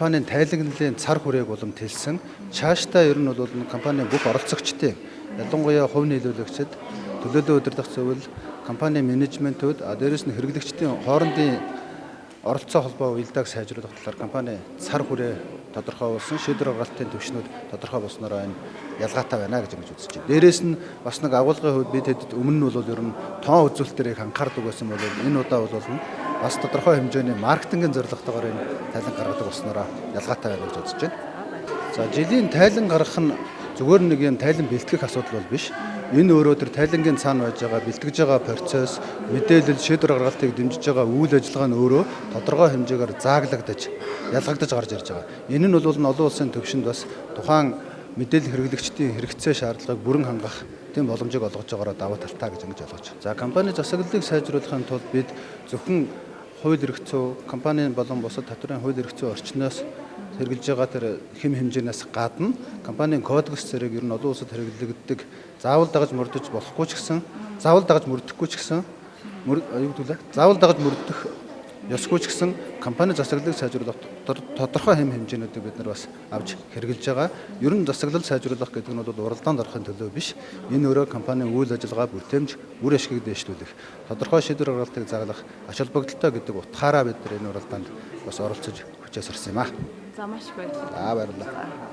компанийн тайлагналын цар хүрээг уламжилсан цаашдаа ер нь бол компанийн бүх оролцогчдын ялангуяа хувь нийлүүлэгчид төлөөлөл удирдах зөвлөл компани менежментүүд дээрэс нь хэрэглэгчдийн хоорондын оролцоо холбоо уялдааг сайжруулах талаар компани цар хүрээ тодорхойлсон шийдвэр гаргалтын түвшнүүд тодорхой болсноор энэ ялгаатай байна гэж үзэж байна. Дээрээс нь бас нэг агуулгын хувьд бид хэд өмнө нь бол ер нь тоон үзүүлэлтээр анхаардаг байсан бол энэ удаа бол бас тодорхой хэмжээний маркетингийн зорилготойгоор энэ тайлан гаргадаг болсноор ялгаатай байна гэж үзэж байна. За жилийн тайлан гаргах нь зүгээр нэг юм тайлан бэлтгэх асуудал бол биш. Энэ өөрөө тэр тайлангийн цаана байж байгаа бэлтгэж байгаа процесс, мэдээлэл, шийдвэр гаргалтыг дэмжиж байгаа үйл ажиллагаа нь өөрөө тодорхой хэмжээгээр зааглагдаж, ялгагдаж гарч ирж байгаа. Энэ нь бол олон улсын төвшөнд бас тухайн мэдээлэл хэрэглэгчдийн хэрэгцээ шаардлагыг бүрэн хангах тийм боломжийг олгож байгаараа давуу талтай гэж ингэж ойлгож байна. За компани засаглалыг сайжруулахын тулд бид зөвхөн хууль эрх зүй, компанийн болон бусад татврын хууль эрх зүй орчноос хэрэгжилж байгаа тэр хэм хэмжээнээс гадна компанийн кодекс зэрэг ер нь олон улсад хэрэглэгддэг заавал дагаж мөрдөж болохгүй ч гэсэн заавал дагаж мөрдөхгүй ч гэсэн заавал дагаж мөрдөх ёсгүй ч гэсэн компани засаглалыг сайжруулах тодорхой хэм хэмжээнүүдийг бид нар бас авч хэрэгжилж байгаа. Ер нь засаглал сайжруулах гэдэг нь бол уралдаанд орохын төлөө биш. Энэ өөрөө компанийн үйл ажиллагаа бүртэмж, үр ашгийг дэвшлүүлэх, тодорхой шийдвэр гаргалтыг заглах ач холбогдолтой гэдэг утгаараа бид нар энэ уралдаанд бас оролцож хүчээ сурсан юм аа. За маш их баярлалаа. За баярлалаа.